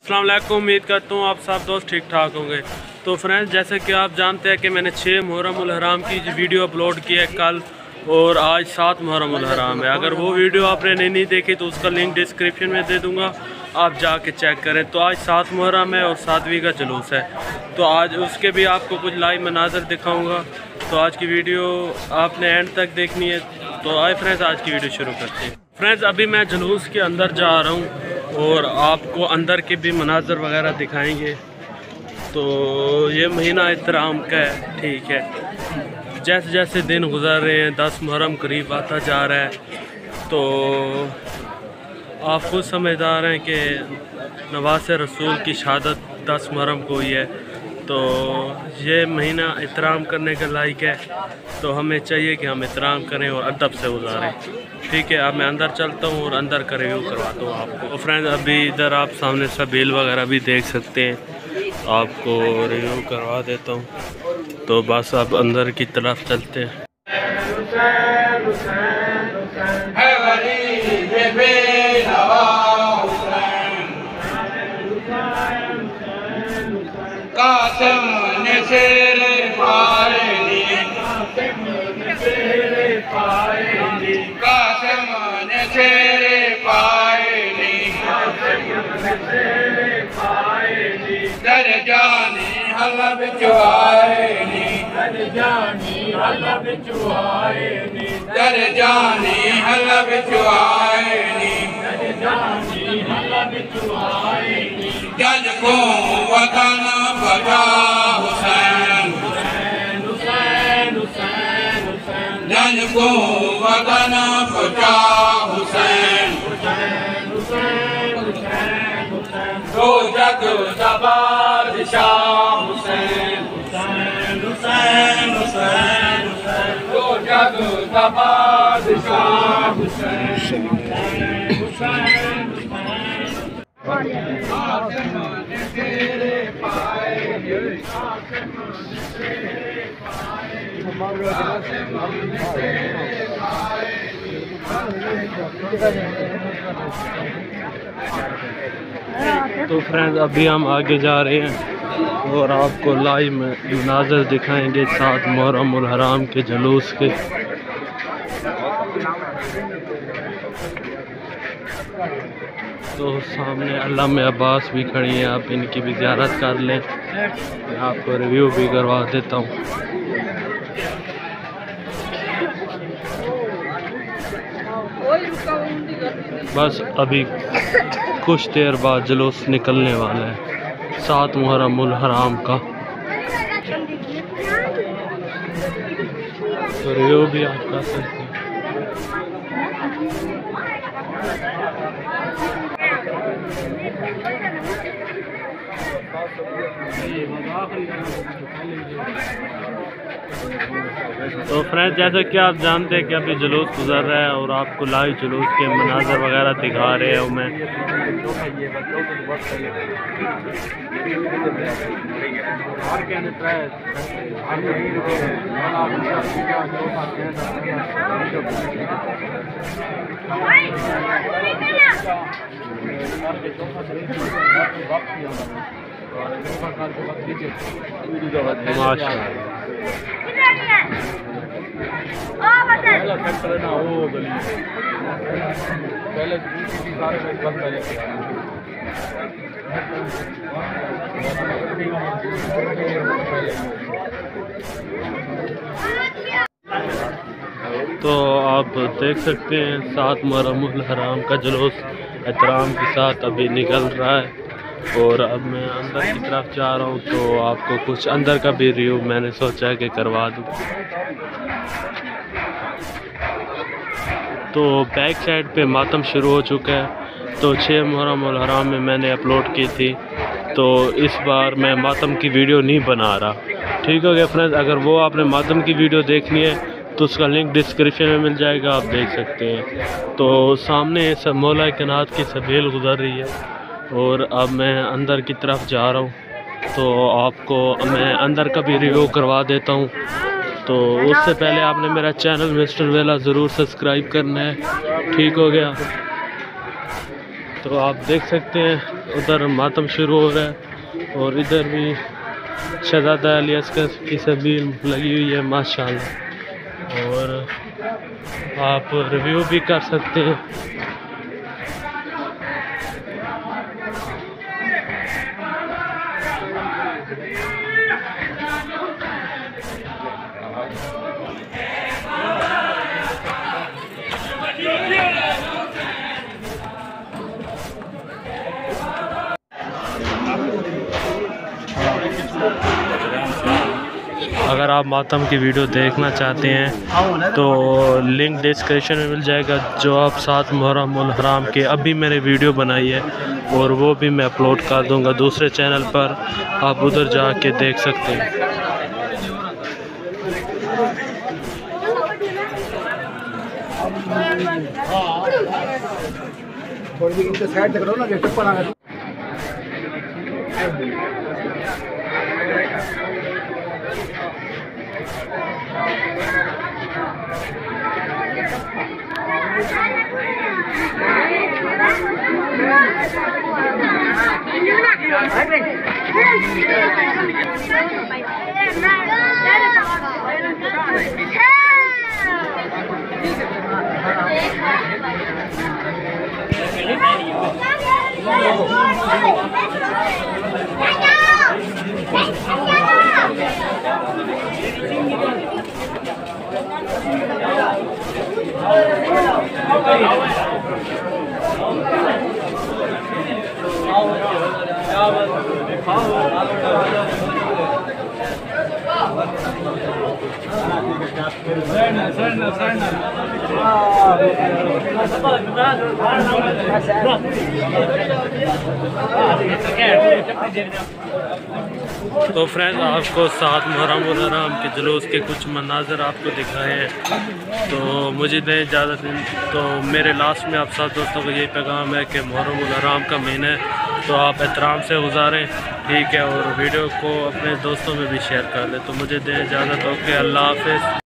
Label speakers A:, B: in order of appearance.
A: अस्सलाम वालेकुम। उम्मीद करता हूँ आप सब दोस्त ठीक ठाक होंगे। तो फ्रेंड्स, जैसे कि आप जानते हैं कि मैंने 6 मुहर्रम उल हराम की वीडियो अपलोड की है कल, और आज 7 मुहर्रम उल हराम है। अगर वो वीडियो आपने नहीं देखी तो उसका लिंक डिस्क्रिप्शन में दे दूँगा, आप जाके चेक करें। तो आज 7 मुहर्रम है और 7वीं का जुलूस है, तो आज उसके भी आपको कुछ लाइव मनाज़र दिखाऊँगा। तो आज की वीडियो आपने एंड तक देखनी है। तो आए फ्रेंड्स, आज की वीडियो शुरू करते हैं। फ्रेंड्स, अभी मैं जुलूस के अंदर जा रहा हूँ और आपको अंदर के भी मनाज़र वगैरह दिखाएंगे। तो ये महीना एहतराम का है, ठीक है। जैसे जैसे दिन गुजर रहे हैं 10 मुहर्रम करीब आता जा रहा है, तो आप खुद समझदार हैं कि नवासे रसूल की शहादत 10 मुहर्रम को हुई है। तो ये महीना एहतराम करने के लायक है, तो हमें चाहिए कि हम एहतराम करें और अदब से गुजारें, ठीक है। अब मैं अंदर चलता हूँ और अंदर का रिव्यू करवाता हूँ आपको। तो फ्रेंड्स, अभी इधर आप सामने सबील वगैरह भी देख सकते हैं, आपको रिव्यू करवा देता हूँ। तो बस अब अंदर की तरफ चलते हैं।
B: दरजानी हल्ला बिचवाए नी, दरजानी हल्ला बिचवाए नी, दरजानी हल्ला बिचवाए नी, दरजानी हल्ला बिचवाए नी। जज को वतन बचा हुसैन, हुसैन हुसैन हुसैन हुसैन, जज को वतन बचा हुसैन, हुसैन हुसैन हुसैन हुसैन, दो जग बादशाह हुसैन, हुसैन हुसैन हुसैन हुसैन, दो जग बादशाह हुसैन, हुसैन हुसैन हुसैन। आसमान तेरे पाए, आसमान तेरे पाए, आसमान तेरे पाए।
A: तो फ्रेंड्स, अभी हम आगे जा रहे हैं और आपको लाइव मनाज़र दिखाएंगे 7 मुहर्रम उल हराम के जुलूस के। तो सामने अल्लामा अब्बास भी खड़ी हैं, आप इनकी भी ज़ियारत कर लें। मैं आपको रिव्यू भी करवा देता हूँ। बस अभी कुछ देर बाद जुलूस निकलने वाला है 7 मुहर्रम उल हराम का। तो रिव्यू भी आप कर सकते हैं। तो फ्रेंड्स, जैसे कि आप जानते हैं कि अभी जुलूस गुजर रहा है और आपको लाइव जुलूस के मनाज़र वगैरह दिखा रहे हैं मैं। तो आप देख सकते हैं 7 मुहर्रम उल हराम का जुलूस एहतराम के साथ अभी निकल रहा है, और अब मैं अंदर की तरफ जा रहा हूँ। तो आपको कुछ अंदर का भी रिव्यू मैंने सोचा है कि करवा दूँ। तो बैक साइड पे मातम शुरू हो चुका है। तो 6 मुहर्रम उल हराम में मैंने अपलोड की थी, तो इस बार मैं मातम की वीडियो नहीं बना रहा, ठीक हो गया फ्रेंड्स। अगर वो आपने मातम की वीडियो देखनी है तो उसका लिंक डिस्क्रिप्शन में मिल जाएगा, आप देख सकते हैं। तो सामने सब मौला कायनात की सबील गुजर रही है और अब मैं अंदर की तरफ जा रहा हूँ। तो आपको मैं अंदर का भी रिव्यू करवा देता हूँ। तो उससे पहले आपने मेरा चैनल मिस्टर वेला ज़रूर सब्सक्राइब करना है, ठीक हो गया। तो आप देख सकते हैं उधर मातम शुरू हो रहा है और इधर भी शहजादा अली अस्कर की सबील लगी हुई है माशाल्लाह। और आप रिव्यू भी कर सकते हैं। अगर आप मातम की वीडियो देखना चाहते हैं तो लिंक डिस्क्रिप्शन में मिल जाएगा, जो आप 7 मुहर्रम उल हराम के अभी मैंने वीडियो बनाई है और वो भी मैं अपलोड कर दूंगा दूसरे चैनल पर, आप उधर जाके देख सकते हैं।
C: थोड़ी इनके साइड तक करो ना, गेट पर आना।
A: तो फ्रेंड्स, आपको 7 मुहर्रम उल हराम के जुलूस के कुछ मनाज़र आपको दिखाए हैं, तो मुझे दें इजाज़त। तो मेरे लास्ट में आप सब दोस्तों को यही पैगाम है कि मुहर्रम उल हराम का महीना है, तो आप एहतराम से गुजारें, ठीक है, और वीडियो को अपने दोस्तों में भी शेयर कर लें। तो मुझे दें इजाज़त। ओके, अल्लाह हाफ़िज़।